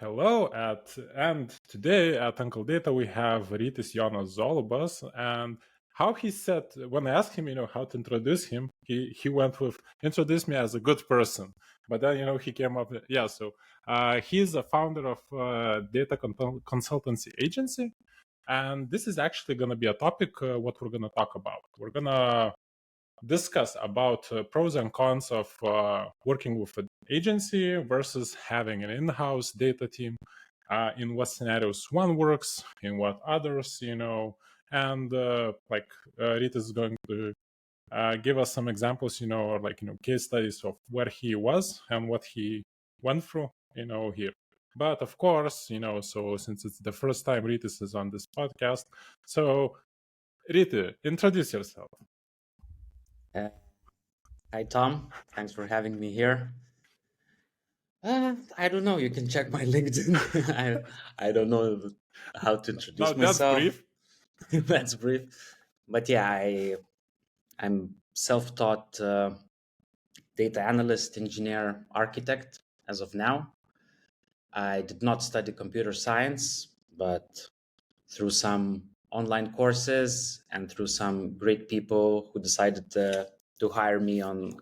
Hello, and today at Uncle Data we have Rytis Jonas Zolubas, and how he said when I asked him, how to introduce him, he went with introduce me as a good person, but then he came up, he's a founder of data consultancy agency, and this is actually going to be a topic what we're going to talk about. We're going to discuss about pros and cons of working with an agency versus having an in-house data team, in what scenarios one works, in what others, and Rita is going to give us some examples, or case studies of where he was and what he went through, here. But of course, so since it's the first time Ritis is on this podcast, so Rita, introduce yourself. Hi, Tom. Thanks for having me here. I don't know. You can check my LinkedIn. I don't know how to introduce That's myself. brief. That's brief. But yeah, I'm self-taught data analyst, engineer, architect as of now. I did not study computer science, but through some online courses and through some great people who decided to hire me on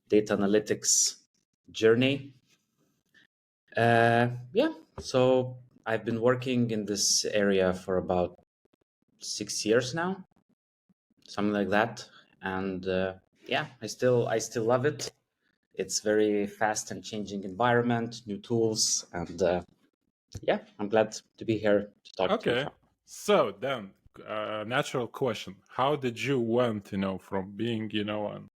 data analytics journey. So I've been working in this area for about 6 years now, something like that. And I still love it. It's very fast and changing environment, new tools, and I'm glad to be here to talk to you. Okay. So then, natural question: how did you went, from being, an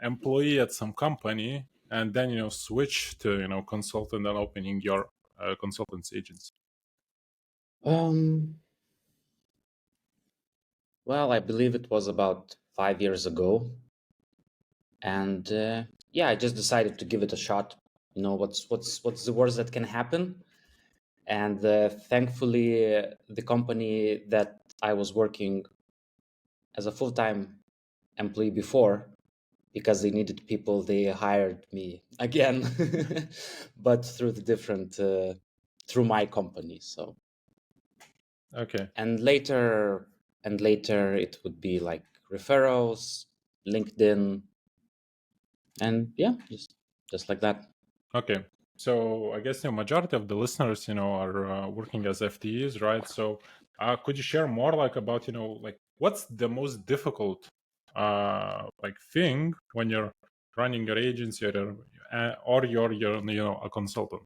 employee at some company, and then switch to consultant and opening your consultancy agency? Well, I believe it was about 5 years ago, and I just decided to give it a shot. What's the worst that can happen? And thankfully, the company that I was working as a full-time employee before, because they needed people, they hired me again, but through through my company. So Okay. and later it would be like referrals, LinkedIn, and just like that. Okay. So I guess the majority of the listeners, are working as FTEs, right? So could you share more about, what's the most difficult thing when you're running your agency or you're a consultant?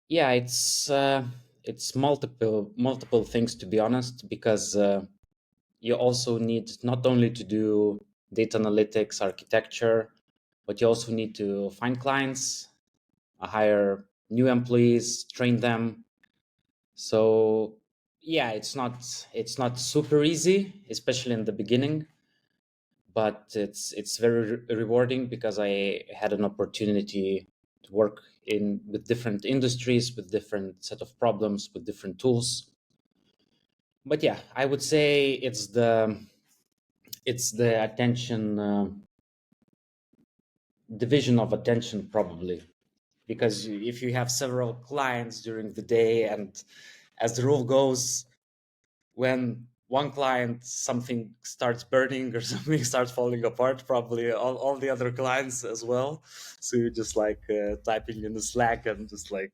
Yeah, it's multiple things, to be honest, because you also need not only to do data analytics architecture, but you also need to find clients, hire new employees, train them. So yeah, it's not super easy, especially in the beginning, but it's very rewarding because I had an opportunity to work in with different industries, with different set of problems, with different tools. But yeah, I would say it's the attention division of attention, probably, because if you have several clients during the day, and as the rule goes, when one client something starts burning or something starts falling apart, probably all the other clients as well. So you're just like typing in the Slack and just like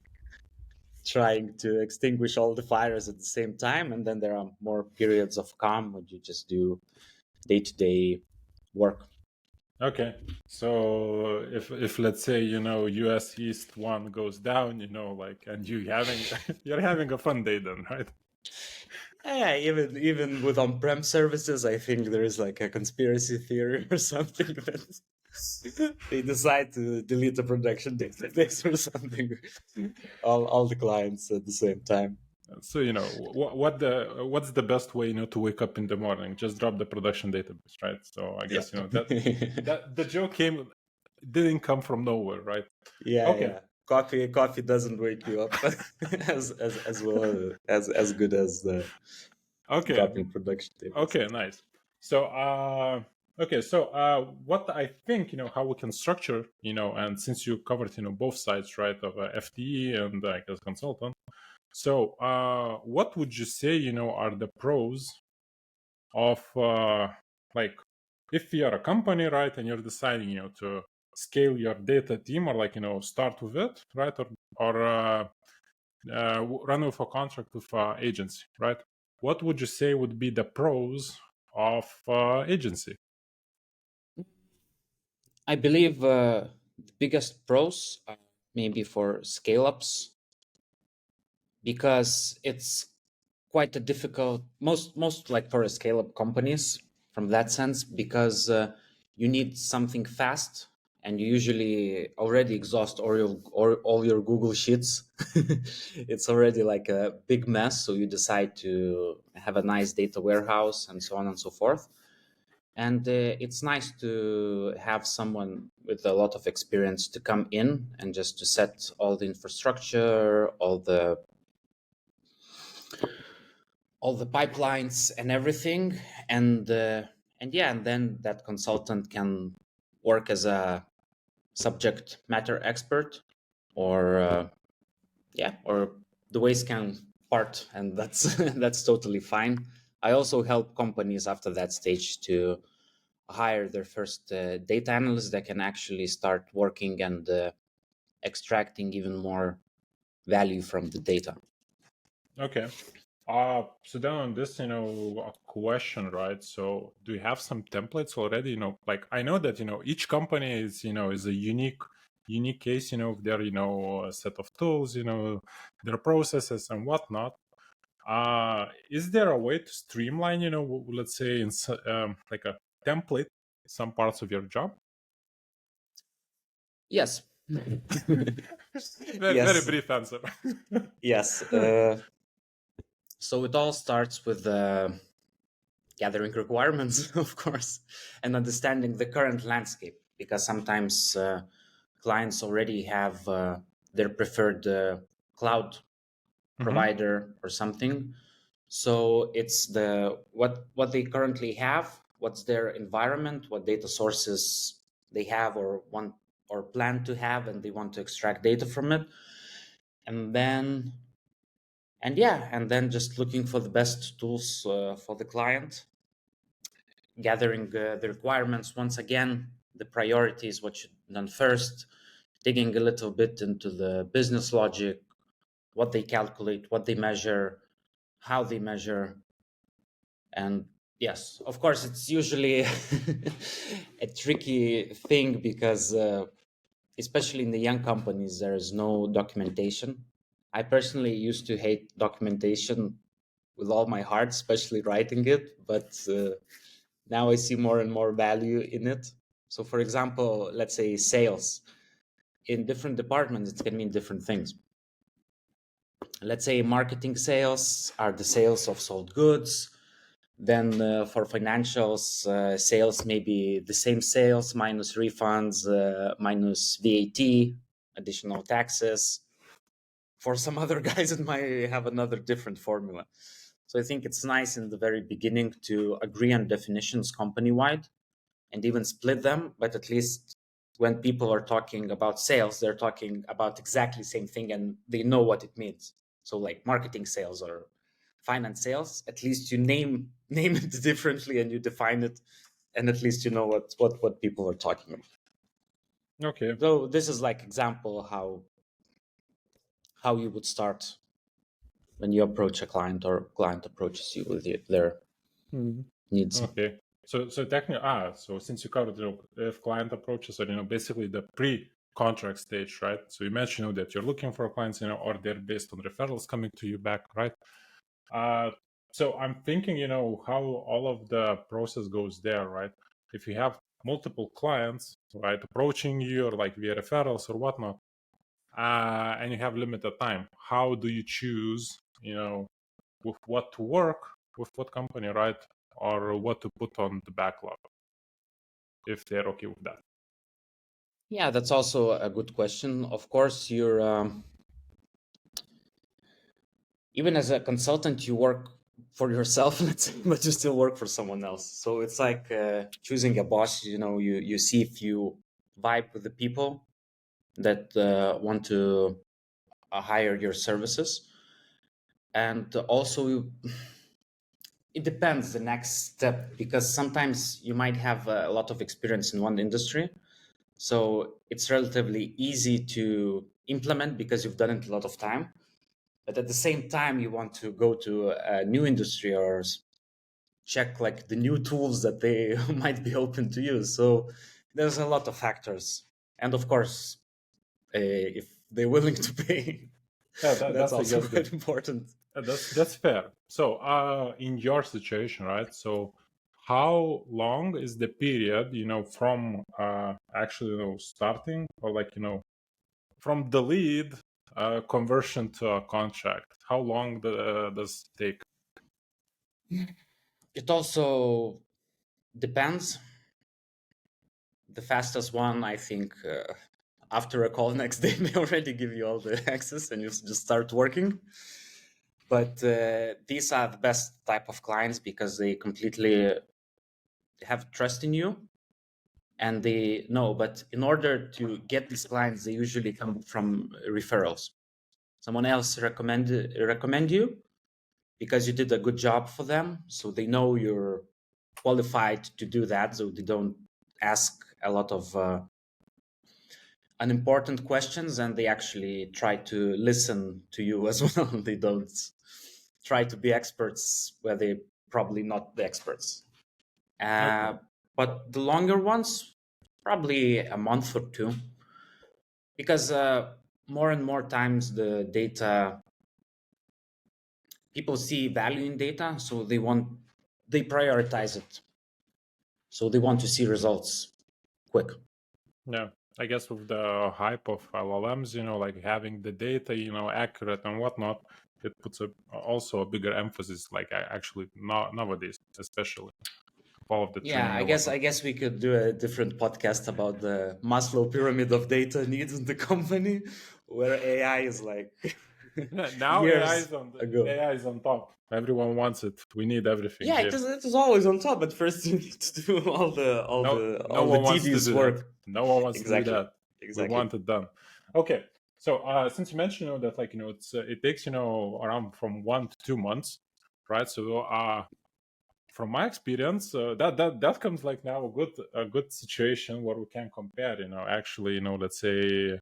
trying to extinguish all the fires at the same time, and then there are more periods of calm when you just do day-to-day work. Okay. So if let's say, US East 1 goes down, and you're having a fun day then, right? Yeah, even with on-prem services, I think there is like a conspiracy theory or something that they decide to delete the production database or something. All the clients at the same time. So what's the best way to wake up in the morning? Just drop the production database, right? So I guess that the joke didn't come from nowhere, right? Yeah, Okay. yeah. Coffee doesn't wake you up as well as good as the Okay. dropping production database. Okay, nice. So Okay, so what I think, how we can structure, and since you covered, both sides, right, of FTE and I guess consultant. So what would you say, are the pros of like if you're a company, right, and you're deciding, to scale your data team or like, start with it, right, or run with a contract with agency, right? What would you say would be the pros of agency? I believe the biggest pros are maybe for scale ups, because it's quite a difficult, most like for a scale up companies from that sense, because you need something fast, and you usually already exhaust all your Google Sheets. It's already like a big mess, so you decide to have a nice data warehouse and so on and so forth. And it's nice to have someone with a lot of experience to come in and just to set all the infrastructure, all the pipelines and everything. And yeah, and then that consultant can work as a subject matter expert, or or the waste can part, and that's that's totally fine. I also help companies after that stage to hire their first data analyst that can actually start working and extracting even more value from the data. Okay. So then on this, a question, right? So do you have some templates already? Like I know that, each company is a unique case, of their, set of tools, their processes and whatnot. Is there a way to streamline, let's say like a template, some parts of your job? Yes. Very Yes. brief answer. Yes. So it all starts with gathering requirements, of course, and understanding the current landscape, because sometimes clients already have their preferred cloud Mhm. provider or something. So it's what they currently have, what's their environment, what data sources they have or want or plan to have, and they want to extract data from it. And then and then just looking for the best tools for the client, gathering the requirements once again, the priorities, what should be done first, digging a little bit into the business logic, what they calculate, what they measure, how they measure. And yes, of course, it's usually a tricky thing, because especially in the young companies, there is no documentation. I personally used to hate documentation with all my heart, especially writing it, but now I see more and more value in it. So, for example, let's say sales. In different departments, it can mean different things. Let's say marketing sales are the sales of sold goods. Then for financials, sales may be the same sales minus refunds, minus VAT, additional taxes. For some other guys, it might have another different formula. So I think it's nice in the very beginning to agree on definitions company-wide and even split them, but at least when people are talking about sales, they're talking about exactly the same thing and they know what it means. So like marketing sales or finance sales, at least you name it differently and you define it, and at least you know what people are talking about. Okay. So this is like example how you would start when you approach a client or client approaches you with their Mhm. needs. Okay. So technically, so since you covered, if client approaches or, basically the pre-contract stage, right? So you mentioned, that you're looking for clients, or they're based on referrals coming to you back, right? Uh, so I'm thinking, how all of the process goes there, right? If you have multiple clients, right, approaching you or like via referrals or whatnot, and you have limited time, how do you choose, with what to work, with what company, right? Or what to put on the backlog, if they're okay with that. Yeah, that's also a good question. Of course, you're even as a consultant, you work for yourself, let's say, but you still work for someone else. So it's like choosing a boss. You see if you vibe with the people that want to hire your services, and also it depends the next step, because sometimes you might have a lot of experience in one industry, so it's relatively easy to implement because you've done it a lot of time. But at the same time, you want to go to a new industry or check like the new tools that they might be open to use. So there's a lot of factors, and of course, if they're willing to pay, Yeah, that's that's I also guess quite important. that's fair. So, in your situation, right? So, how long is the period, from actually, starting, or like, from the lead conversion to a contract? How long does it take? It also depends. The fastest one, I think, after a call next day, they already give you all the access and you just start working. But these are the best type of clients because they completely have trust in you, and they know. But in order to get these clients, they usually come from referrals. Someone else recommend you because you did a good job for them, so they know you're qualified to do that, so they don't ask a lot of unimportant questions, and they actually try to listen to you as well. They don't try to be experts where they're probably not the experts. Okay. But the longer ones, probably a month or two, because more and more times the data, people see value in data, so they prioritize it. So they want to see results quick. Yeah. I guess with the hype of LLMs, like having the data, accurate and whatnot, it puts also a bigger emphasis, like actually nowadays, especially all of the Yeah, training I and guess whatnot. I guess we could do a different podcast about the Maslow pyramid of data needs in the company, where AI is like Now years ago. AI is on top. Everyone wants it. We need everything Yeah, here. it is always on top, but first you need to do No all the one wants to tedious do that. work. No one wants to do Exactly. that. We Exactly. want it done. Okay. So since you mentioned that like it takes around from 1 to 2 months, right? So from my experience, that comes like now a good situation where we can compare. Actually, let's say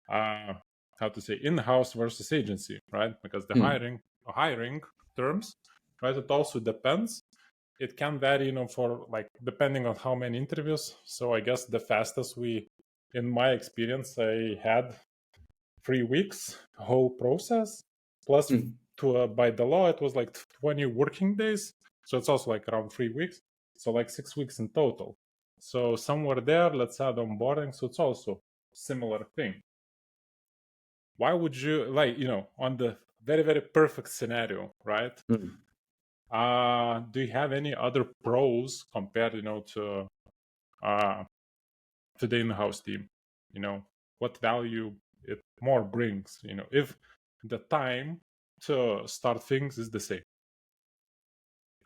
how to say in-house versus agency, right? Because the Hmm. hiring terms, right? It also depends. It can vary, for like depending on how many interviews. So I guess the fastest in my experience, I had 3 weeks whole process. Plus, Hmm. by the law, it was like 20 working days. So it's also like around 3 weeks. So like 6 weeks in total. So somewhere there, let's add onboarding. So it's also similar thing. Why would you like on the very very perfect scenario, right? Hmm. Do you have any other pros compared uh to the in-house team? What value it more brings, if the time to start things is the same?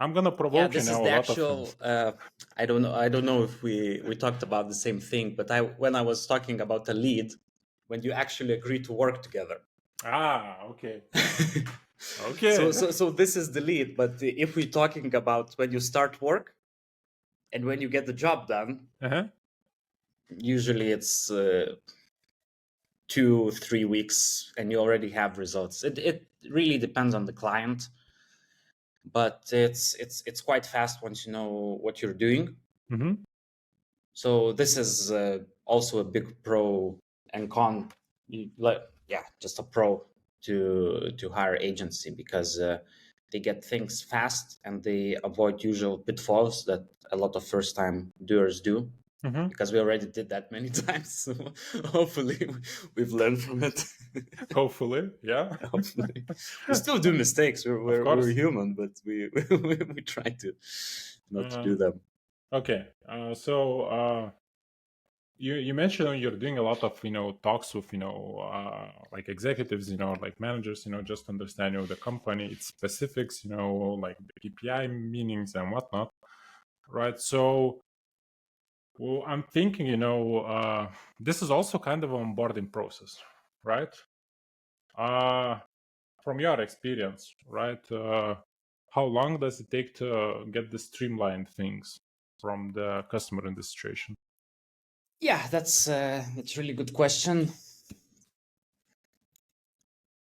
I'm gonna Yeah, provoke this is a the lot of actual. things. I don't know. I don't know if we talked about the same thing, but when I was talking about the lead, when you actually agree to work together. Okay. So Okay. this is the lead. But if we're talking about when you start work and when you get the job done, Uh-huh. usually it's 2-3 weeks, and you already have results. It really depends on the client, but it's quite fast once you know what you're doing. Mm-hmm. So this is also a big pro and con. Yeah, just a pro to hire agency, because they get things fast and they avoid usual pitfalls that a lot of first time doers do, Mm-hmm. because we already did that many times. So hopefully we've learned from it. Hopefully, yeah. Hopefully we still do mistakes. Of We're course. human, but we try to not to uh, do them. okay. So you mentioned you're doing a lot of talks with like executives, like managers, just to understand the company, its specifics, like the KPI meanings and whatnot, right? So well, I'm thinking, this is also kind of an onboarding process, right? From your experience, right? How long does it take to get the streamlined things from the customer in this situation? Yeah, that's a really good question.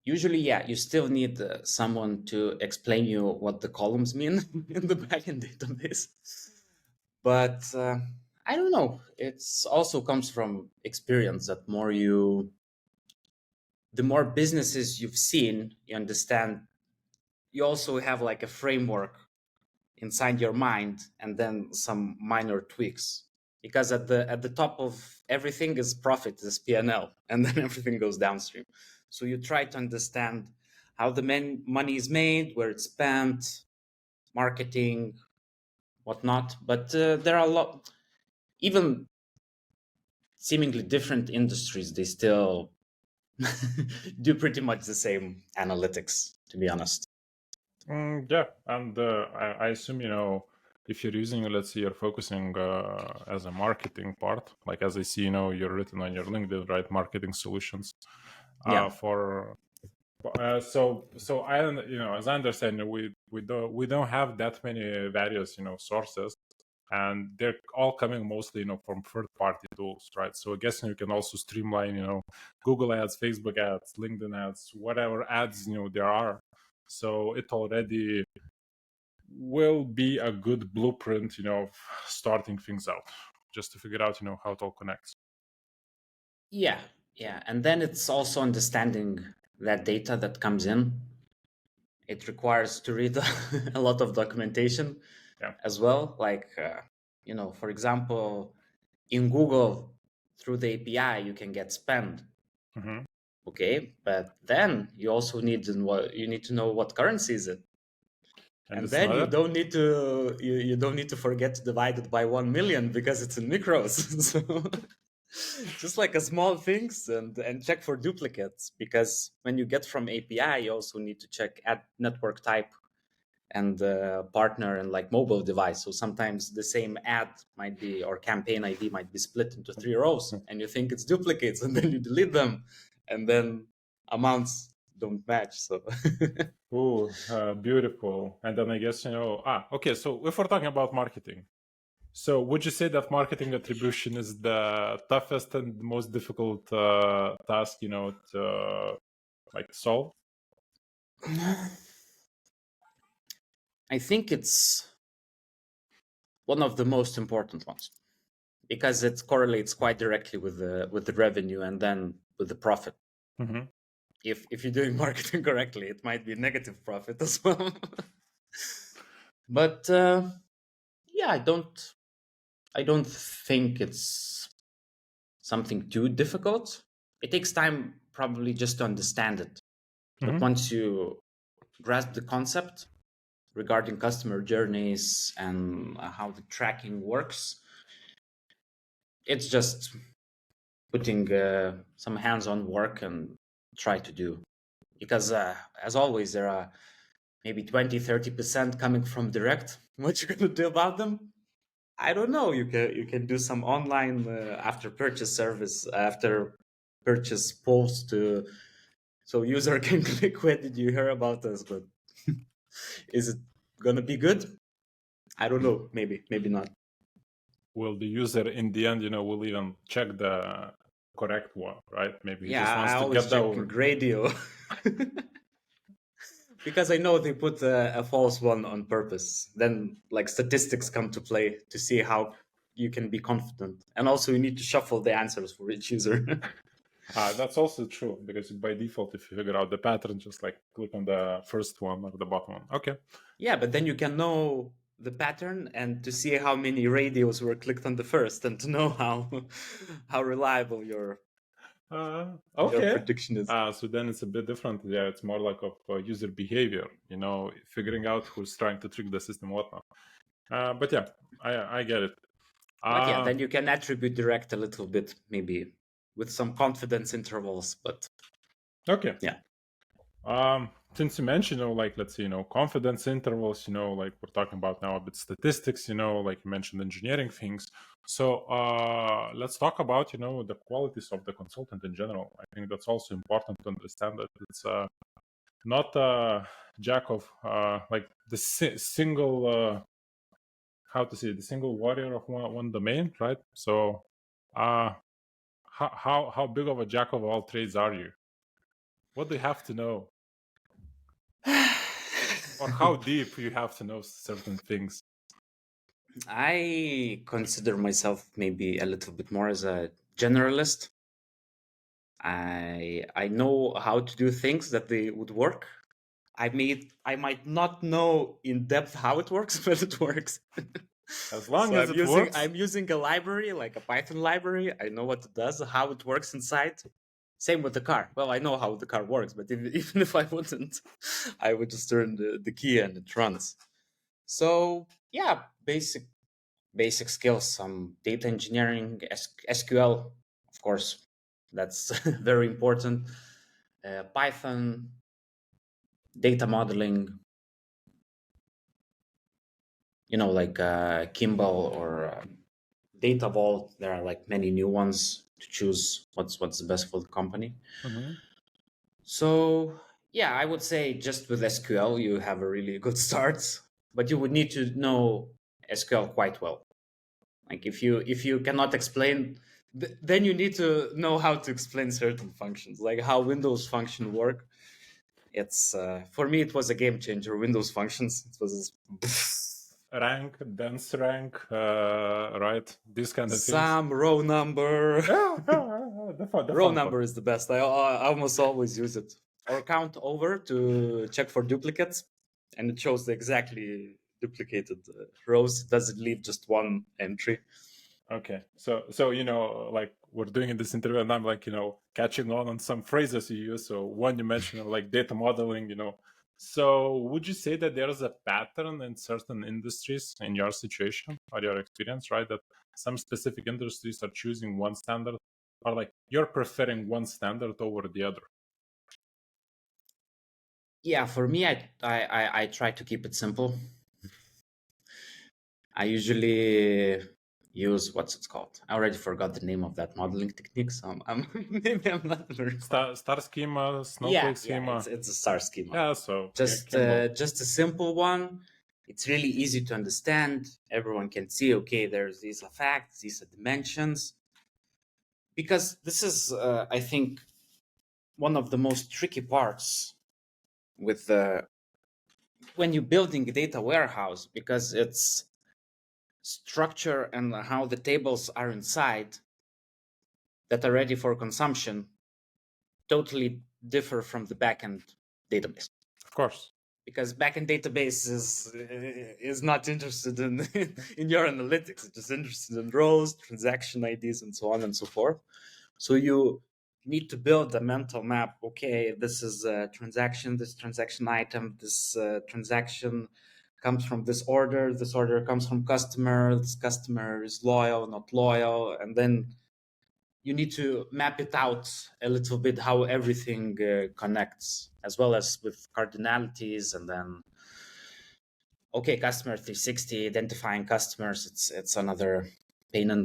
Usually, yeah, you still need someone to explain you what the columns mean in the backend database. But I don't know. It's also comes from experience that the more businesses you've seen, you understand. You also have like a framework inside your mind, and then some minor tweaks. Because at the top of everything is profit, is P&L, and then everything goes downstream. So you try to understand how the money is made, where it's spent, marketing, whatnot. But there are a lot, even seemingly different industries, they still do pretty much the same analytics, to be honest. Yeah, and I assume if you're using, let's say, you're focusing as a marketing part, like as I see, you're written on your LinkedIn, right? Marketing solutions. Yeah. For so I don't, as I understand, we don't have that many various sources, and they're all coming mostly from third party tools, right? So I guess you can also streamline Google ads, Facebook ads, LinkedIn ads, whatever ads there are. So it already will be a good blueprint of starting things out, just to figure out how it all connects. Yeah, yeah. And then it's also understanding that data that comes in. It requires to read a lot of documentation Yeah. as well. Like, for example, in Google, through the API, you can get spend. Mm-hmm. Okay, but then you also need to know what currency is it, And and it's then not you don't need to forget to divide it by 1 million because it's in micros. So just like a small things, and check for duplicates, because when you get from API, you also need to check at network type and partner and like mobile device. So sometimes the same ad might be, or campaign ID might be split into 3 rows, and you think it's duplicates, and then you delete them, and then amounts don't match. So Oh, beautiful. And then I guess, okay, so if we're talking about marketing, so would you say that marketing attribution is the toughest and most difficult task, to like solve? I think it's one of the most important ones, because it correlates quite directly with the revenue and then with the profit. Mm-hmm. If you're doing marketing correctly, it might be negative profit as well. But yeah, I don't think it's something too difficult. It takes time probably just to understand it. But Mm-hmm. once you grasp the concept regarding customer journeys and how the tracking works, it's just putting some hands-on work and try to do. Because as always, there are maybe 20-30% coming from direct. What you're gonna do about them? I don't know. You can do some online after purchase service, after purchase post, so user can click, where did you hear about us? But is it gonna be good? I don't know. Maybe not. Will the user in the end, will even check the correct one, right? Maybe he Yeah, just I wants to always get the check over. radio because I know they put a false one on purpose. Then like statistics come to play to see how you can be confident, and also you need to shuffle the answers for each user. That's also true, because by default, if you figure out the pattern, just like click on the first one or the bottom one. Okay. Yeah, but then you can know the pattern and to see how many radios were clicked on the first, and to know how reliable your Okay. prediction is. So then it's a bit different. Yeah, it's more like of user behavior, figuring out who's trying to trick the system, whatnot. But yeah, I get it. But yeah, Uh, then you can attribute direct a little bit, maybe with some confidence intervals. But okay. yeah. Since you mentioned, like, let's say, confidence intervals, like we're talking about now a bit statistics, like you mentioned engineering things. So let's talk about, the qualities of the consultant in general. I think that's also important to understand that it's not a jack of, like the single, how to say, the single warrior of one domain, right? So uh, how big of a jack of all trades are you? What do you have to know? Or how deep you have to know certain things? I consider myself maybe a little bit more as a generalist. I know how to do things that they would work. I might not know in depth how it works, but it works. As long So as it works. I'm using a library, like a Python library. I know what it does, how it works inside. Same with the car. Well, I know how the car works, but even if I wouldn't, I would just turn the key and it runs. So yeah, basic skills, some data engineering, SQL, of course, that's very important. Python, data modeling, like Kimball or Data Vault. There are like many new ones to choose what's the best for the company. Mm-hmm. So yeah, I would say just with SQL you have a really good start, but you would need to know SQL quite well. Like if you cannot explain, then you need to know how to explain certain functions, like how Windows function work. It's for me it was a game changer. Windows functions. It was Rank, dense rank, right? These kind of things. some row number. The Row fun part. number is the best. I almost always use it. Or count over to check for duplicates, and it shows the exactly duplicated rows. It doesn't leave just one entry. Okay, so like we're doing in this interview, and I'm like catching on some phrases you use. So one you mentioned like data modeling, So would you say that there is a pattern in certain industries in your situation or your experience, right? That some specific industries are choosing one standard, or like you're preferring one standard over the other? Yeah, for me, I try to keep it simple. I usually use what's it called? I already forgot the name of that modeling technique. So maybe I'm not very far. Star schema, Yeah, snowflake yeah, schema. it's a star schema. Yeah, so Kimball. Just a simple one. It's really easy to understand. Everyone can see. Okay, there's these are facts, these are dimensions. Because this is, I think, one of the most tricky parts with when you're building a data warehouse, because it's structure and how the tables are inside that are ready for consumption totally differ from the backend database. Of course. Because backend database is not interested in in your analytics. It's just interested in rows, transaction IDs, and so on and so forth. So you need to build a mental map. Okay, this is a transaction, this transaction item, this transaction comes from this order. This order comes from customer. This customer is loyal, not loyal, and then you need to map it out a little bit how everything connects, as well as with cardinalities. And then okay, customer 360, identifying customers, it's another pain in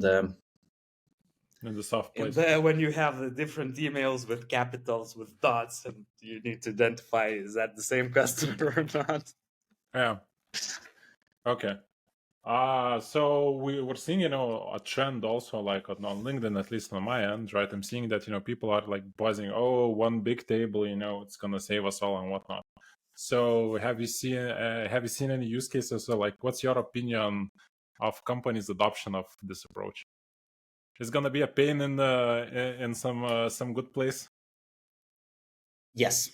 In the soft place. when you have the different emails with capitals, with dots, and you need to identify, is that the same customer or not? Yeah. Okay. So we're seeing, a trend also like on LinkedIn, at least on my end, right? I'm seeing that, people are like buzzing, oh, one big table, it's gonna save us all and whatnot. So have you seen any use cases? So like, what's your opinion of companies' adoption of this approach? It's gonna be a pain in some good place. Yes.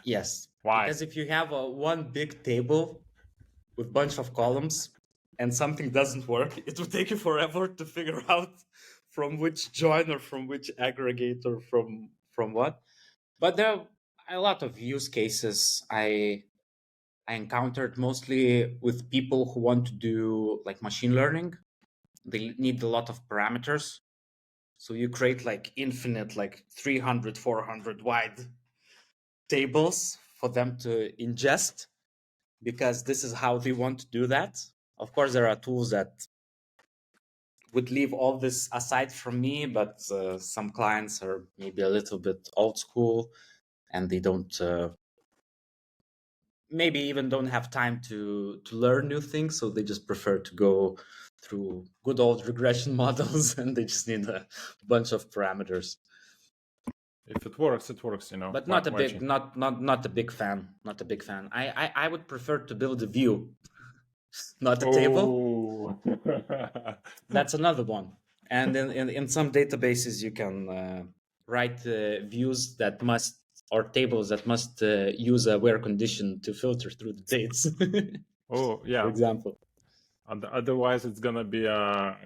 Yes. Why? Because if you have a one big table with bunch of columns and something doesn't work, it will take you forever to figure out from which join or from which aggregator from what. But there are a lot of use cases I encountered, mostly with people who want to do like machine learning. they need a lot of parameters. So you create like infinite, like 300, 400 wide tables for them to ingest, because this is how they want to do that. Of course, there are tools that would leave all this aside from me, but some clients are maybe a little bit old school and they don't maybe even don't have time to learn new things, so they just prefer to go through good old regression models and they just need a bunch of parameters. If it works, it works, you know. But Why, not a why big change? not a big fan. Not a big fan. I would prefer to build a view, not a table. Oh. That's another one. And in some databases you can write views that must, or tables that must use a where condition to filter through the dates. Oh, For yeah. example. And otherwise, it's gonna be a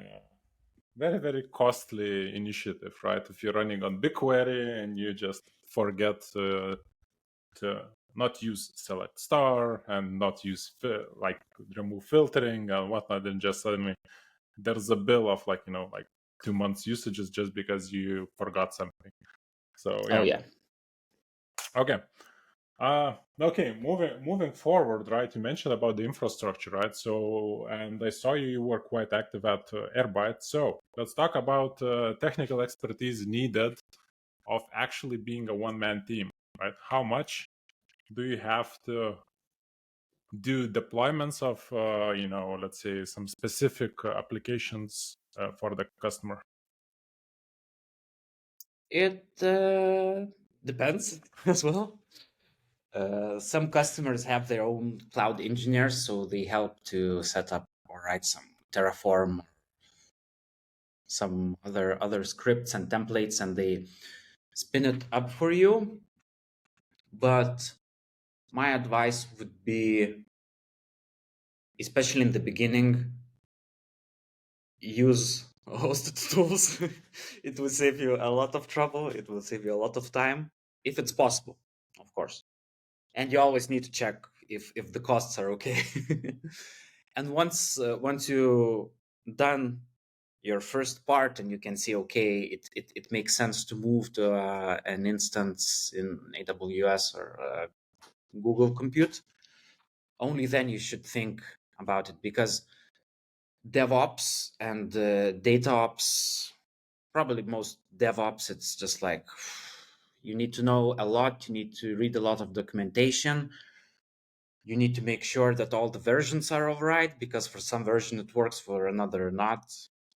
very, very costly initiative, right? If you're running on BigQuery and you just forget to not use select star and not use like remove filtering and whatnot, then just suddenly there's a bill of like, you know, like 2 months usages just because you forgot something. So Oh yeah. yeah. Okay. Okay, moving forward, right? You mentioned about the infrastructure, right? So, and I saw you were quite active at Airbyte. So let's talk about technical expertise needed of actually being a one-man team, right? How much do you have to do deployments of, you know, let's say some specific applications for the customer? It depends as well. Some customers have their own cloud engineers, so they help to set up or write some Terraform, some other scripts and templates, and they spin it up for you. But my advice would be, especially in the beginning, use hosted tools. It will save you a lot of trouble. It will save you a lot of time, if it's possible, of course. And you always need to check if the costs are okay. And once you done your first part and you can see, okay, it makes sense to move to an instance in AWS or Google Compute, only then you should think about it, because DevOps and data ops, probably most DevOps, it's just like you need to know a lot, you need to read a lot of documentation, you need to make sure that all the versions are all right, because for some version it works, for another not.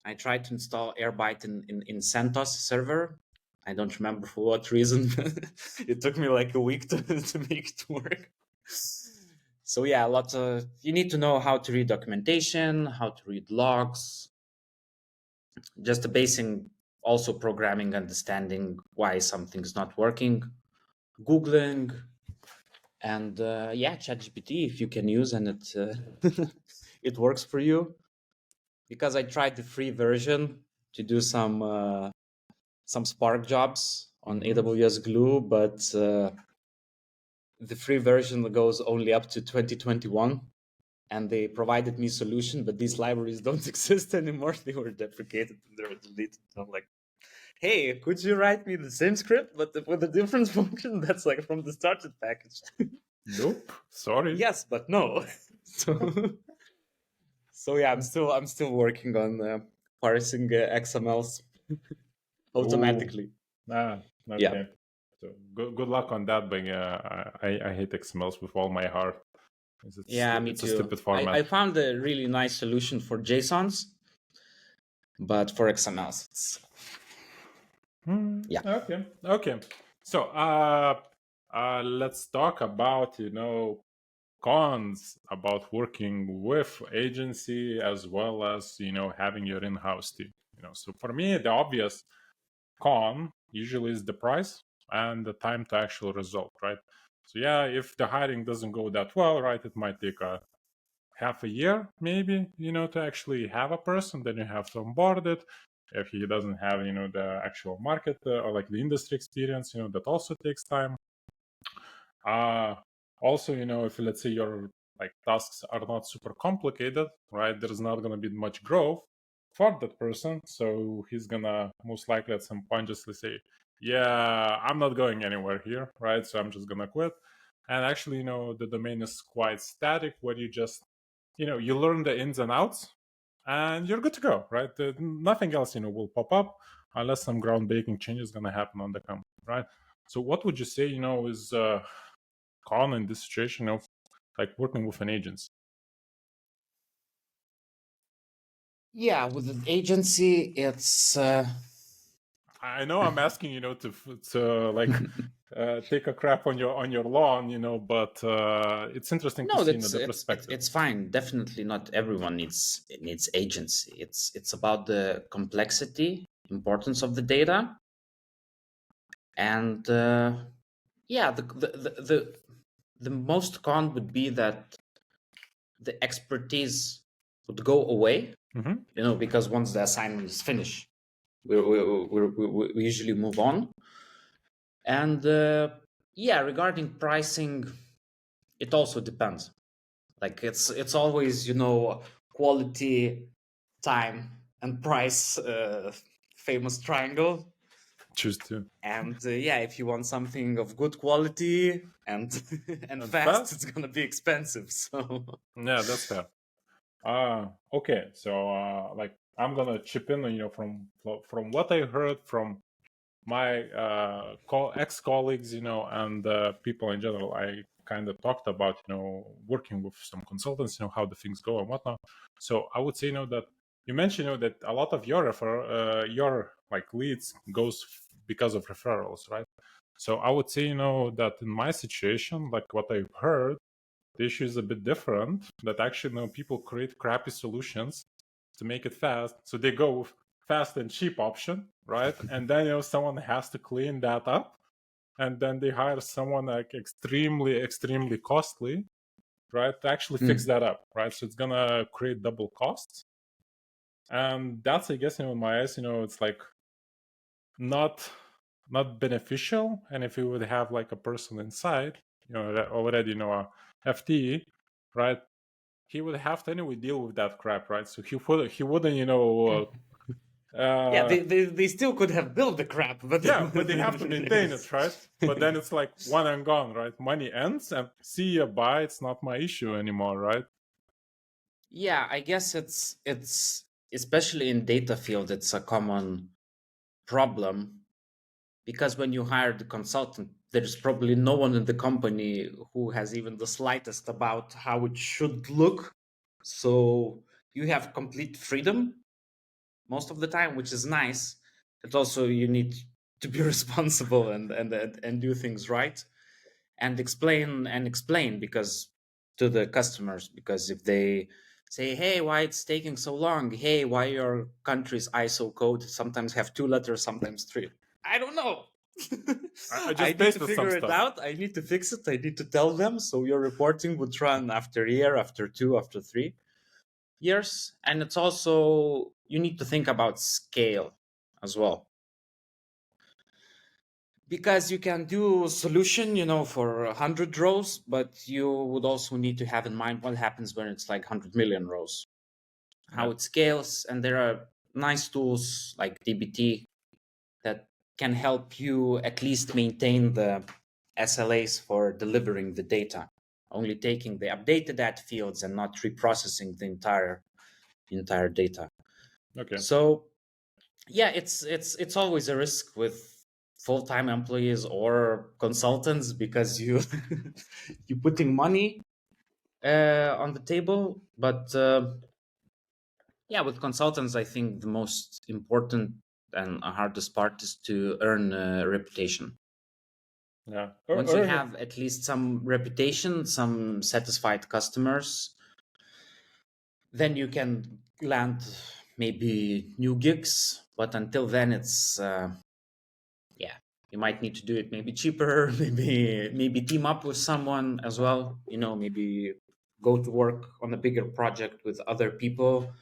I tried to install Airbyte in CentOS server. I don't remember for what reason. It took me like a week to make it work. So yeah, lots of, you need to know how to read documentation, how to read logs, just the basic, also programming, understanding why something's not working, Googling, and yeah, ChatGPT if you can use, and it it works for you. Because I tried the free version to do some Spark jobs on AWS Glue, but the free version goes only up to 2021, and they provided me solution, but these libraries don't exist anymore. They were deprecated and they were deleted. I'm like, hey, could you write me the same script but with a different function that's like from the started package? Nope. Sorry. Yes, but no. So yeah, I'm still working on parsing XMLs Oh, automatically. Yeah. okay. So good luck on that. But I hate XMLs with all my heart. Yeah, me It's a too. stupid I format. found a really nice solution for JSONs, but for XMLs, it's yeah. Okay. Okay. So let's talk about, you know, cons about working with agency as well as, you know, having your in-house team. You know, so for me, the obvious con usually is the price and the time to actual result, right? So yeah, if the hiring doesn't go that well, right, it might take a half a year maybe, you know, to actually have a person. Then you have to onboard it. If he doesn't have, you know, the actual market or like the industry experience, you know, that also takes time. uh Also, you know, if let's say your like tasks are not super complicated, right, there's not going to be much growth. for that person. So he's gonna most likely at some point just say, yeah, I'm not going anywhere here, right? So I'm just gonna quit. And actually, the domain is quite static, where you just, you learn the ins and outs, and you're good to go, right? Nothing else, will pop up unless some groundbreaking change is gonna happen on the company, right? So what would you say, is common in this situation of like working with an agency? Yeah, with an agency, it's I know I'm asking, to like take a crap on your lawn, but it's interesting to no, see, that's the perspective. it's fine. Definitely, not everyone needs agency. It's about the complexity, importance of the data, and yeah, the most con would be that the expertise would go away. Mm-hmm. Because once the assignment is finished, we usually move on. And yeah, regarding pricing, it also depends. Like it's always quality, time, and price, famous triangle. Choose to. And yeah, if you want something of good quality and and And fast, fast. it's gonna be expensive. So Yeah, that's fair. Okay. So like I'm gonna chip in, from what I heard from my ex-colleagues, and people in general. I kind of talked about, working with some consultants, how the things go and whatnot. So I would say, that you mentioned, that a lot of your like leads goes because of referrals, right? So I would say, that in my situation, like what I've heard, the issue is a bit different. That actually, people create crappy solutions to make it fast, so they go with fast and cheap option, right? And then someone has to clean that up, and then they hire someone like extremely costly, right, to actually fix that up, right? So it's gonna create double costs, and that's, I guess, in my eyes, it's like not beneficial. And if you would have like a person inside, already, a FTE, right, he would have to anyway deal with that crap, right? So he wouldn't, yeah, uh, they still could have built the crap, but yeah, but they have to maintain it, right? But then it's like one and gone, right? Money ends, and see you, bye. It's not my issue anymore, right? yeah, I guess it's especially in data field, it's a common problem, because when you hire the consultant, there's probably no one in the company who has even the slightest about how it should look. So you have complete freedom most of the time, which is nice. But also you need to be responsible and do things right, and explain because to the customers, because if they say, hey, why it's taking so long, hey, why your country's ISO code sometimes have 2 letters, sometimes 3, I don't know. I I just need to pasted some figure it stuff. out, I need to fix it, I need to tell them. So your reporting would run after a year, after 2, after 3 years. And it's also, you need to think about scale as well, because you can do solution for 100 rows, but you would also need to have in mind what happens when it's like 100 million rows, how Yeah. it scales. And there are nice tools like dbt that can help you at least maintain the SLAs for delivering the data, only taking the updated at fields and not reprocessing the entire data. Okay. So yeah, it's always a risk with full-time employees or consultants, because you you're putting money on the table. But yeah, with consultants, I think the most important and hardest part is to earn a reputation. Yeah. Once you Earn it. have at least some reputation, some satisfied customers, then you can land maybe new gigs. But until then, it's yeah, you might need to do it maybe cheaper, maybe team up with someone as well, maybe go to work on a bigger project with other people.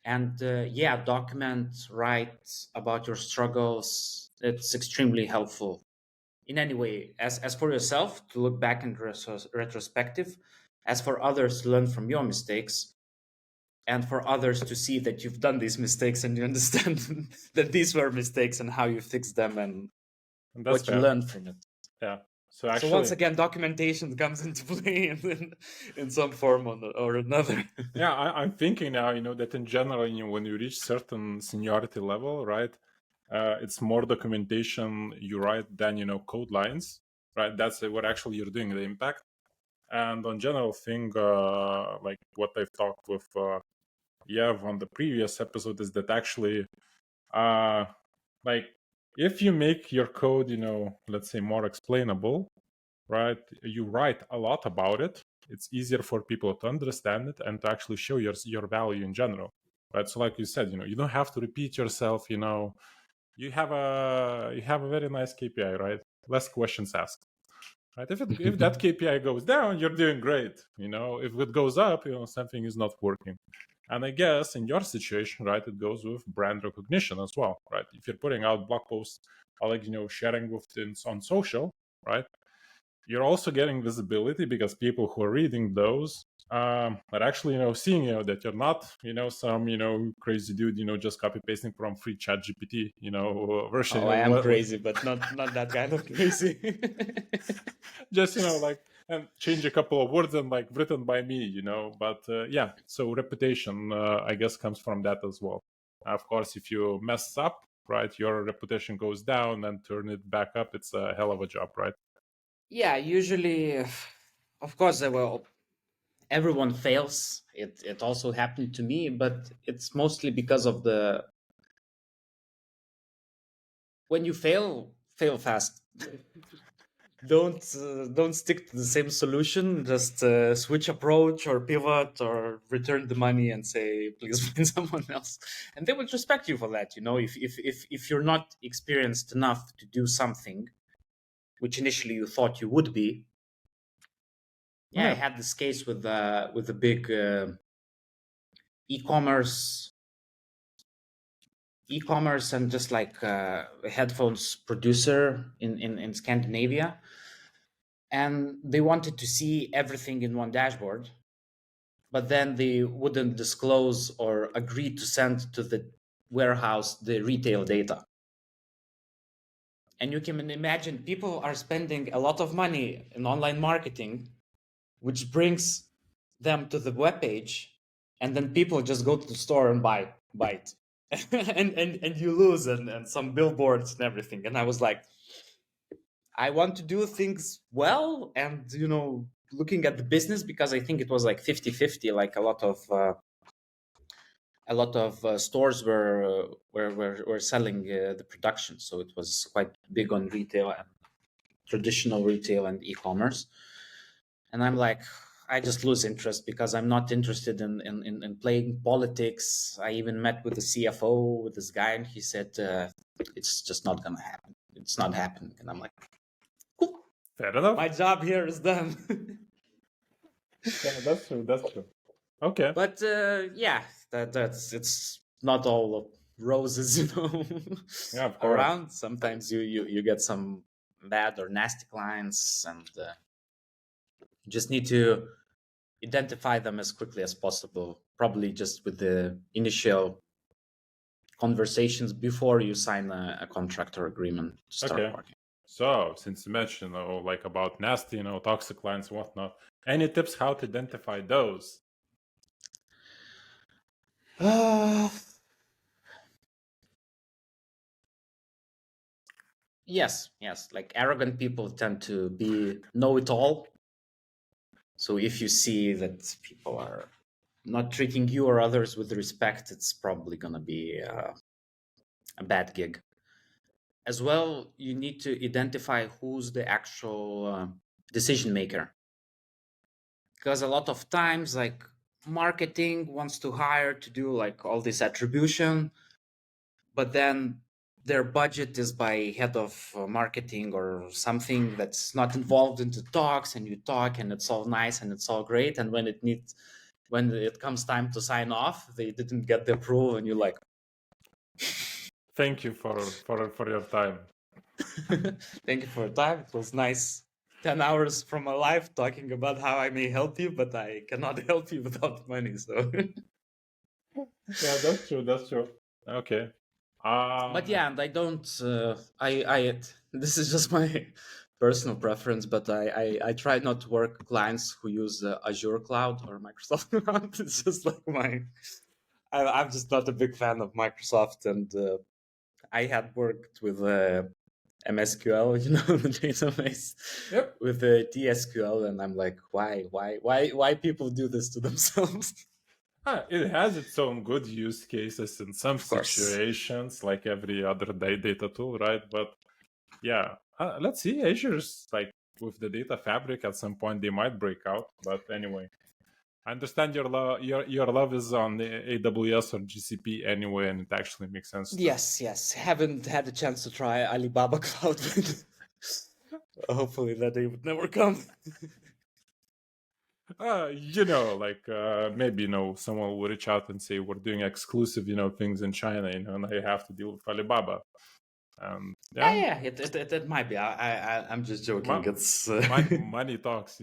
And yeah, document, write about your struggles. It's extremely helpful in any way, as for yourself to look back in retrospective, as for others to learn from your mistakes. and for others to see that you've done these mistakes and you understand that these were mistakes and how you fix them and that's what you fair. learned from it. Yeah. So So actually, once again, documentation comes into play in some form or another. yeah, I'm thinking now, that in general, when you reach certain seniority level, right, it's more documentation you write than, code lines, right? That's what actually you're doing, the impact. And on general thing, like what I've talked with Yev on the previous episode is that actually, like if you make your code, let's say more explainable, right? You write a lot about it. It's easier for people to understand it and to actually show your value in general, right? So, like you said, you don't have to repeat yourself. You have a very nice KPI, right? Less questions asked, right? If that KPI goes down, you're doing great. If it goes up, something is not working. And I guess in your situation, right, it goes with brand recognition as well, right? If you're putting out blog posts or like sharing with things on social, right? You're also getting visibility because people who are reading those are actually seeing that you're not some crazy dude just copy pasting from free chat GPT version. Oh, I am crazy, but not that kind of crazy. Just like and change a couple of words and like written by me, but yeah, so reputation I guess comes from that as well. Of course, if you mess up, right, your reputation goes down, and turn it back up, it's a hell of a job, right? Yeah, usually, of course, well, everyone fails. It also happened to me, but it's mostly because of when you fail fast. Don't stick to the same solution. Just switch approach or pivot or return the money and say, please find someone else, and they would respect you for that. If you're not experienced enough to do something which initially you thought you would be. Yeah, I had this case with a big e-commerce and just like headphones producer in Scandinavia, and they wanted to see everything in one dashboard, but then they wouldn't disclose or agree to send to the warehouse the retail data. And you can imagine people are spending a lot of money in online marketing, which brings them to the webpage, and then people just go to the store and buy it. and you lose and some billboards and everything. And I was like, I want to do things well, and looking at the business, because I think it was like 50-50, like a lot of stores were selling the production, so it was quite big on retail and traditional retail and e-commerce. And I'm like, I just lose interest because I'm not interested in playing politics. I even met with the CFO, with this guy, and he said, it's just not going to happen. It's not happening. And I'm like, cool. Fair enough. My job here is done. Yeah, that's true. That's true. Okay. But yeah, it's not all roses, Yeah, of course. around. Sometimes you get some bad or nasty clients, and you just need to identify them as quickly as possible, probably just with the initial conversations before you sign a contract or agreement to start working. So, since you mentioned, like about nasty, toxic clients and whatnot, any tips how to identify those? Yes. Like arrogant people tend to be know-it-all. So if you see that people are not treating you or others with respect, it's probably going to be a bad gig. As well, you need to identify who's the actual decision maker. Because a lot of times, like, marketing wants to hire to do like all this attribution, but then their budget is by head of marketing or something that's not involved into talks, and you talk and it's all nice and it's all great, and when it comes time to sign off, they didn't get the approval, and you're like, thank you for your time. thank you for your time. It was nice 10 hours from my life talking about how I may help you, but I cannot help you without money. So Yeah, that's true. That's true. Okay. But yeah, and I don't. I this is just my personal preference, but I try not to work with clients who use Azure Cloud or Microsoft Cloud. It's just like I'm just not a big fan of Microsoft, and I had worked with MSQL, the database Yep. with TSQL, and I'm like, why people do this to themselves? It has its own good use cases in some Of course. situations, like every other data tool, right? But yeah, let's see. Azure's like with the data fabric at some point they might break out. But anyway, I understand your love is on the AWS or GCP anyway, and it actually makes sense to. Yes. Haven't had a chance to try Alibaba Cloud. Hopefully that day would never come. Maybe someone will reach out and say we're doing exclusive things in China, and I have to deal with Alibaba. Yeah, Yeah, it might be. I'm just joking. It's money talks.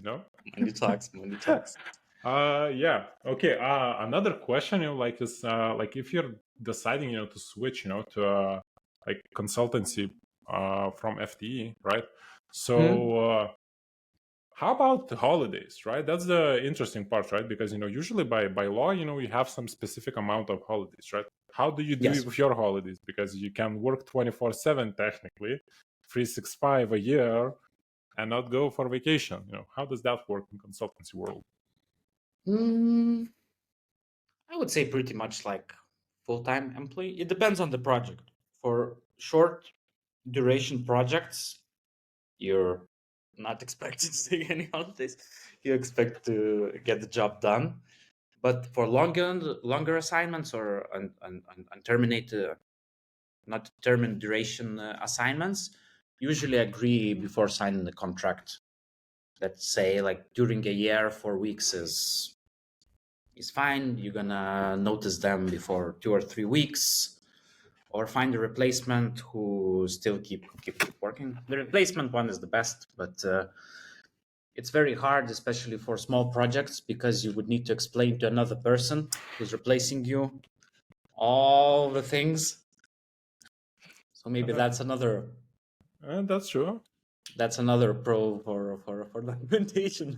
money talks, money talks. Yeah. Okay. Another question, like is like if you're deciding, to switch, to like consultancy from FTE, right? So how about the holidays, right? That's the interesting part, right? Because usually by law, you have some specific amount of holidays, right? How do you do Yes. it with your holidays? Because you can work 24/7 technically, 365 a year, and not go for vacation. How does that work in consultancy world? Mm, I would say pretty much like full-time employee. It depends on the project. For short duration projects, you're not expected to take any holidays. You expect to get the job done. But for longer assignments or unterminated, not determined duration assignments, usually agree before signing the contract. Let's say like during a year, 4 weeks is fine. You're gonna notice them before 2 or 3 weeks, or find a replacement who still keep working. The replacement one is the best, but it's very hard, especially for small projects, because you would need to explain to another person who's replacing you all the things. So maybe Uh, that's true. that's another pro for documentation.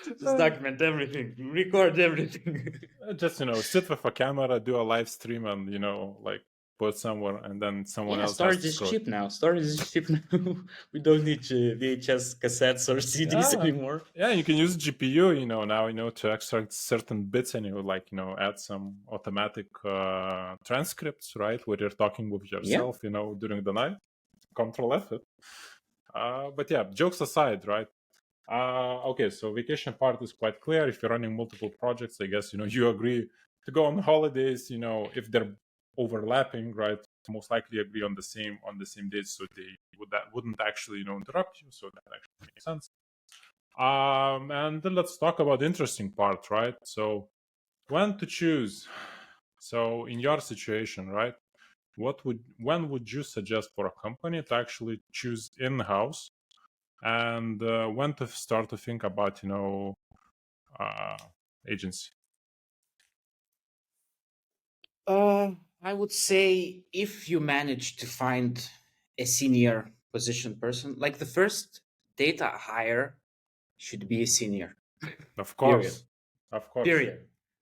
Just Uh, document everything, record everything. just sit with a camera, do a live stream, and like put somewhere, and then someone Yeah, else has storage to is scroll. cheap now. Storage is cheap now. We don't need VHS cassettes or CDs Yeah, anymore. yeah, you can use GPU, now, to extract certain bits, and like add some automatic transcripts, right, where you're talking with Yeah. yourself, during the night. Control F it. But yeah, jokes aside, right? Okay, so vacation part is quite clear. If you're running multiple projects, I guess you agree to go on holidays. If they're overlapping, right? Most likely agree on the same dates, so they wouldn't actually interrupt you. So that actually makes sense. And then let's talk about the interesting part, right? So when to choose. So in your situation, right? When would you suggest for a company to actually choose in-house, and when to start to think about uh, agency? I would say if you manage to find a senior position person, like the first data hire should be a senior. Of Period. course, of course, Period.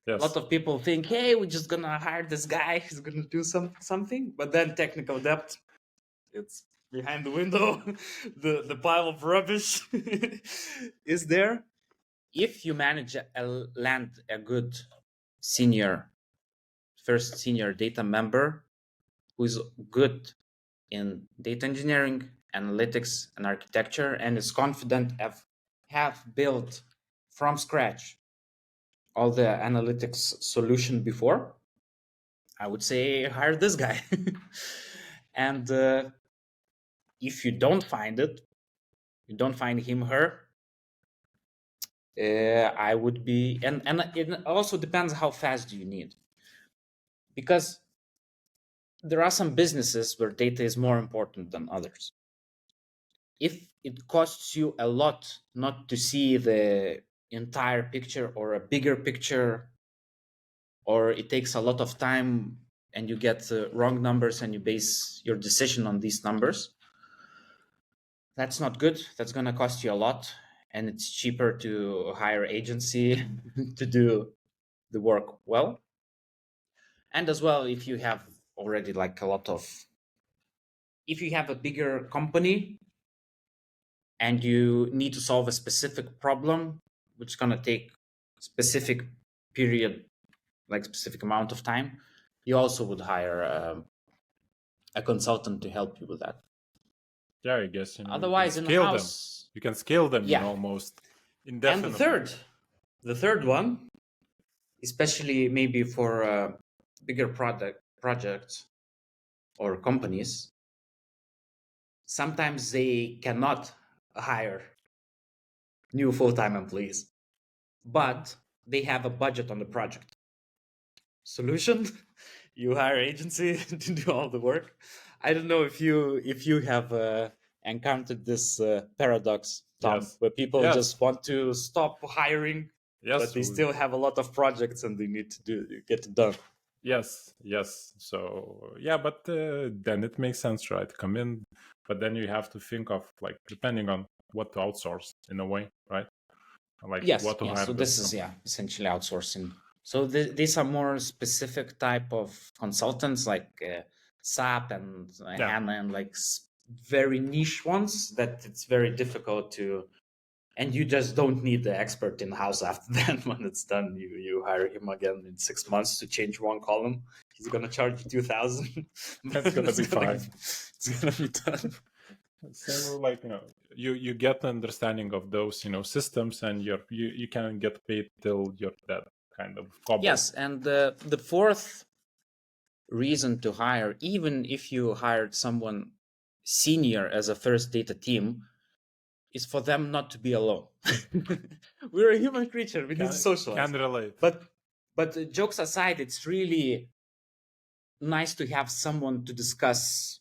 A lot yes. of people think, hey, we're just gonna hire this guy, he's gonna do something, but then technical depth, it's behind the window. The pile of rubbish is there. If you manage land a good senior first senior data member who is good in data engineering, analytics, and architecture, and is confident have built from scratch all the analytics solution before, I would say hire this guy. And if you don't find it, you don't find him, her, I would be, and it also depends how fast do you need, because there are some businesses where data is more important than others. If it costs you a lot not to see the entire picture or a bigger picture, or it takes a lot of time and you get wrong numbers and you base your decision on these numbers. That's not good. That's going to cost you a lot, and it's cheaper to hire agency to do the work well. And as well, if you have already like if you have a bigger company and you need to solve a specific problem, which is going to take specific period, like specific amount of time, you also would hire a consultant to help you with that. Yeah, I guess Otherwise, you in can scale house, them. You can scale them, yeah, almost indefinitely. And the third one, especially maybe for bigger projects or companies, sometimes they cannot hire new full-time employees, but they have a budget on the project. Solution: you hire agency to do all the work. I don't know if you have encountered this paradox, Tom, Yes. where people Yes. just want to stop hiring, Yes, but they still have a lot of projects and they need to get it done. Yes. So yeah, but then it makes sense, right? Come in, but then you have to think of, like, depending on what to outsource in a way, right? Like what to hire. So this is essentially outsourcing. So these are more specific type of consultants, like SAP and HANA, and like very niche ones that it's very difficult to. And you just don't need the expert in house after that. When it's done, you hire him again in 6 months to change one column. He's gonna charge you 2,000. That's gonna be fine. It's gonna be done. So, like, you get the understanding of those systems, and you can get paid till you're dead, kind of. Yes, and the fourth reason to hire, even if you hired someone senior as a first data team, is for them not to be alone. We're a human creature. We need to socialize. Can relate. But jokes aside, it's really nice to have someone to discuss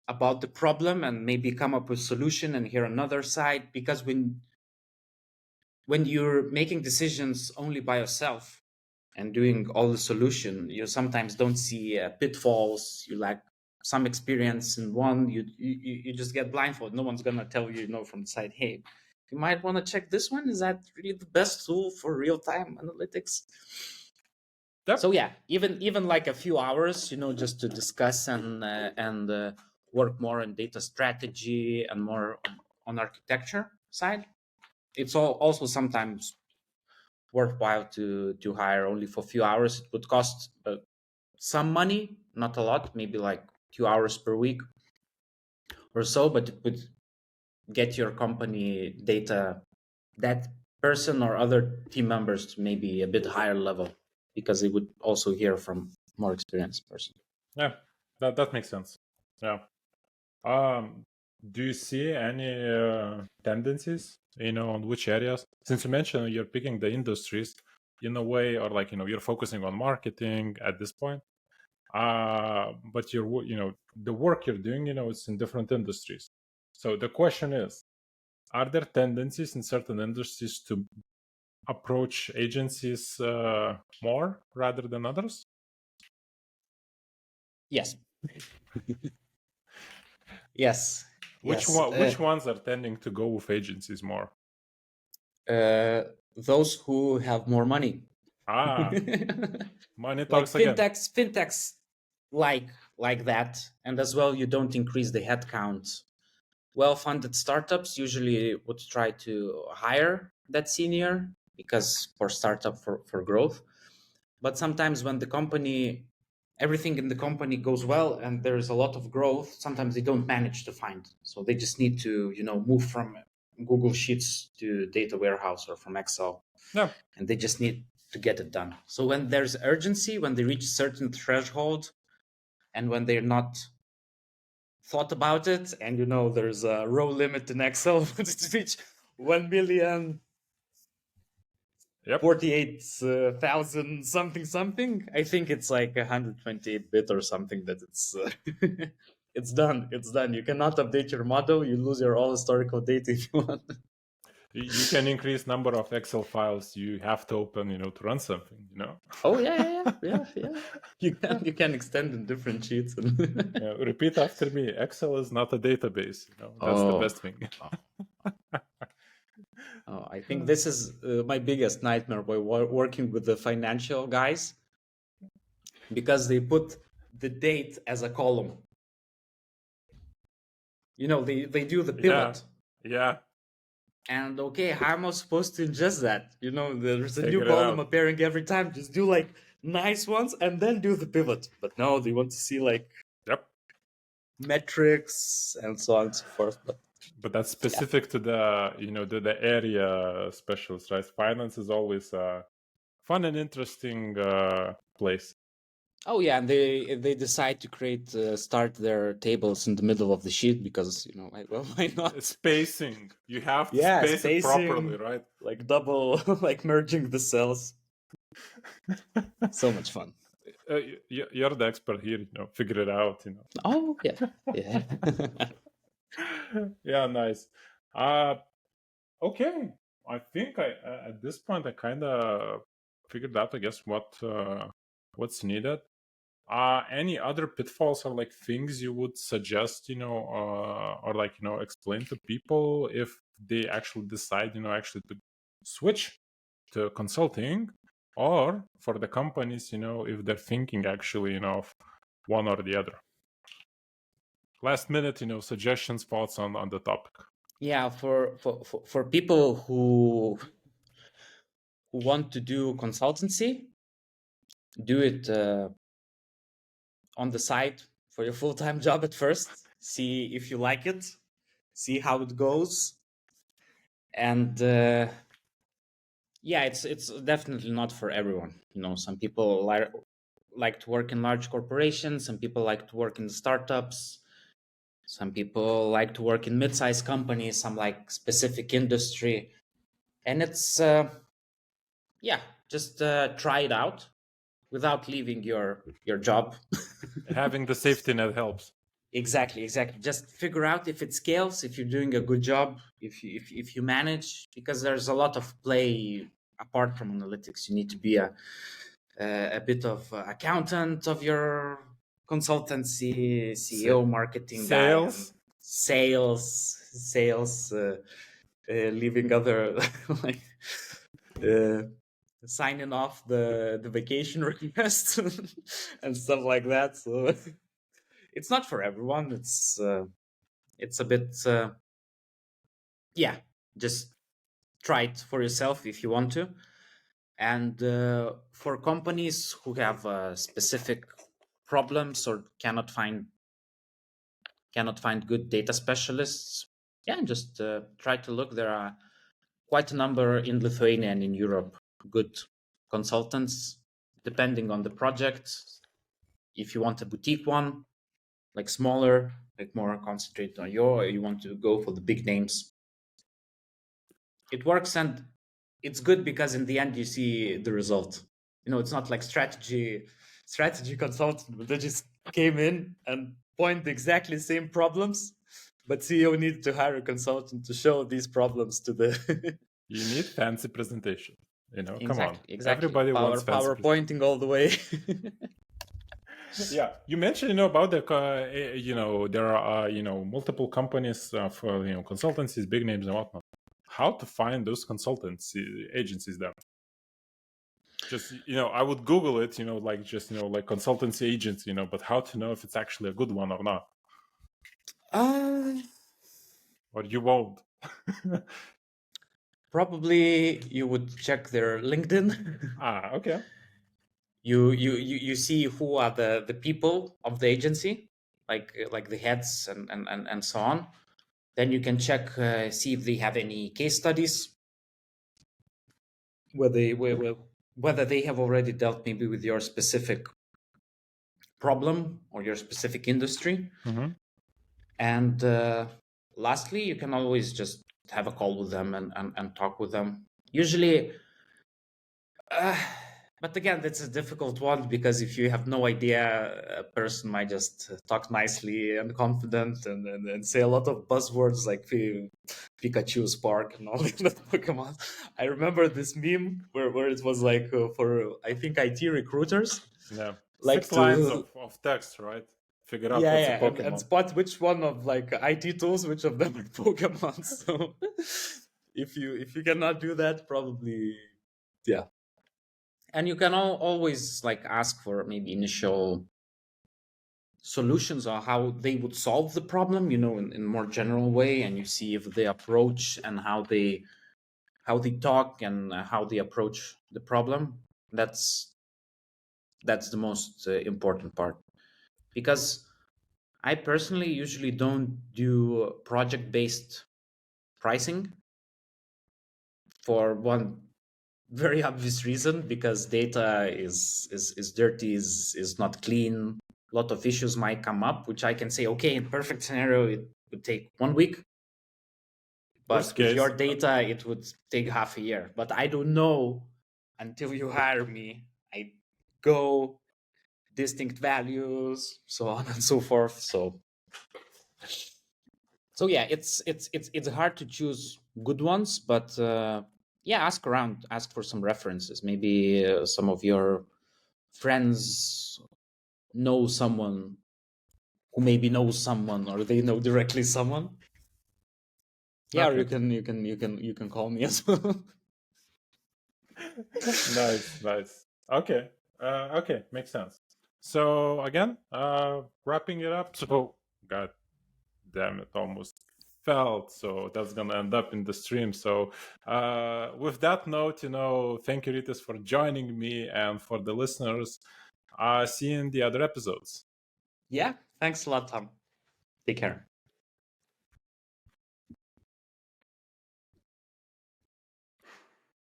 about the problem and maybe come up with a solution and hear another side. Because when you're making decisions only by yourself and doing all the solution, you sometimes don't see pitfalls. You lack some experience in one, you just get blindfolded. No one's gonna tell you, from the side, hey, you might want to check this one. Is that really the best tool for real-time analytics? Yep. So yeah, even like a few hours, just to discuss and work more on data strategy and more on architecture side. It's also sometimes worthwhile to hire only for a few hours. It would cost some money, not a lot, maybe like 2 hours per week or so, but it would get your company data, that person or other team members, to maybe a bit higher level, because they would also hear from more experienced person. Yeah, that makes sense. Yeah. Do you see any tendencies, on which areas? Since you mentioned you're picking the industries in a way, or like, you're focusing on marketing at this point. But the work you're doing, it's in different industries. So the question is, are there tendencies in certain industries to approach agencies more rather than others? Yes. Yes. Which ones are tending to go with agencies more? Those who have more money. Money talks again. Fintechs like that, and as well, you don't increase the headcount. Well-funded startups usually would try to hire that senior, because for startup for growth. But sometimes when everything in the company goes well and there's a lot of growth, sometimes they don't manage to find. So they just need to, move from Google Sheets to data warehouse or from Excel. Yeah. And they just need to get it done. So when there's urgency, when they reach a certain threshold, and when they're not thought about it, and there's a row limit in Excel to reach 1 million. Yep. 48,000 something. I think it's like 128-bit or something that it's it's done. You cannot update your model. You lose your all historical data if you want. You can increase number of Excel files you have to open, to run something, Oh yeah. You can extend in different sheets. Repeat after me. Excel is not a database. That's the Oh, best thing. I think this is my biggest nightmare by working with the financial guys, because they put the date as a column. They do the pivot. Yeah. And okay, how am I supposed to ingest that? There's a new Figure it column out. appearing every time. Just do like nice ones and then do the pivot. But no, they want to see like metrics and so on and so forth. But that's specific to the the area specialist, right? Finance is always a fun and interesting place. Oh yeah, and they decide to start their tables in the middle of the sheet because why not? Spacing. You have to space it properly, right? Like double, like merging the cells. So much fun. You're the expert here. Figure it out. Oh yeah. Yeah, nice. Okay. I think at this point I kind of figured out, I guess, what's needed. Any other pitfalls or like things you would suggest, or like explain to people if they actually decide, actually to switch to consulting, or for the companies, if they're thinking actually, of one or the other. Last minute, suggestions, thoughts on the topic. Yeah, for people who want to do consultancy, do it on the side for your full-time job at first. See if you like it, see how it goes, and yeah, it's definitely not for everyone. Some people like to work in large corporations, some people like to work in startups, some people like to work in mid-sized companies, some like specific industry, and it's just try it out without leaving your job. Having the safety net helps. Exactly. Just figure out if it scales, if you're doing a good job, if you manage, because there's a lot of play apart from analytics. You need to be a bit of accountant of your consultancy, CEO, marketing guy, sales, leaving other like signing off the vacation request and stuff like that. So it's not for everyone. It's a bit just try it for yourself if you want to. And for companies who have specific problems or cannot find good data specialists, just try to look. There are quite a number in Lithuania and in Europe, good consultants, depending on the project. If you want a boutique one, like smaller, like more concentrated on you want to go for the big names, it works, and it's good because in the end you see the result. It's not like strategy consultant, but they just came in and point the exactly same problems, but CEO needs to hire a consultant to show these problems to the You need fancy presentation. Come on. Exactly. Everybody wants fancy PowerPointing all the way. Yeah, you mentioned about the there are multiple companies for consultancies, big names and whatnot. How to find those consultancy agencies then? Just I would Google it, like just like consultancy agents, but how to know if it's actually a good one or not? Or you won't. Probably you would check their LinkedIn. Okay. You see who are the people of the agency, like the heads and so on. Then you can check, see if they have any case studies, whether they have already dealt maybe with your specific problem or your specific industry. Mm-hmm. And lastly, you can always just have a call with them and talk with them. Usually But again, that's a difficult one because if you have no idea, a person might just talk nicely and confident and say a lot of buzzwords like Pikachu, Spark, and all these Pokemon. I remember this meme where it was like for, I think, IT recruiters. Yeah. Like 6 lines to, of text, right? Figure out yeah, what's a yeah, and Pokemon. spot which one of like IT tools, which of them are Pokemon. So if you cannot do that, probably, yeah. And you can always like ask for maybe initial solutions or how they would solve the problem, in more general way, and you see if the approach and how they talk and how they approach the problem. That's the most important part, because I personally usually don't do project based pricing for one very obvious reason, because data is dirty, is not clean. A lot of issues might come up, which I can say, okay, in perfect scenario it would take 1 week, but Worst with your case. data it would take half a year. But I don't know until you hire me. I go distinct values, so on and so forth. So yeah, it's hard to choose good ones, but yeah, ask around, ask for some references. Maybe some of your friends know someone who maybe knows someone, or they know directly someone. Yeah, or Okay. you can call me as well. Nice. Okay. Okay, makes sense. So again, wrapping it up. So, god damn it, almost felt. So that's gonna end up in the stream. So with that note, thank you, Rytis, for joining me, and for the listeners, see you in the other episodes. Yeah, thanks a lot, Tom. Take care.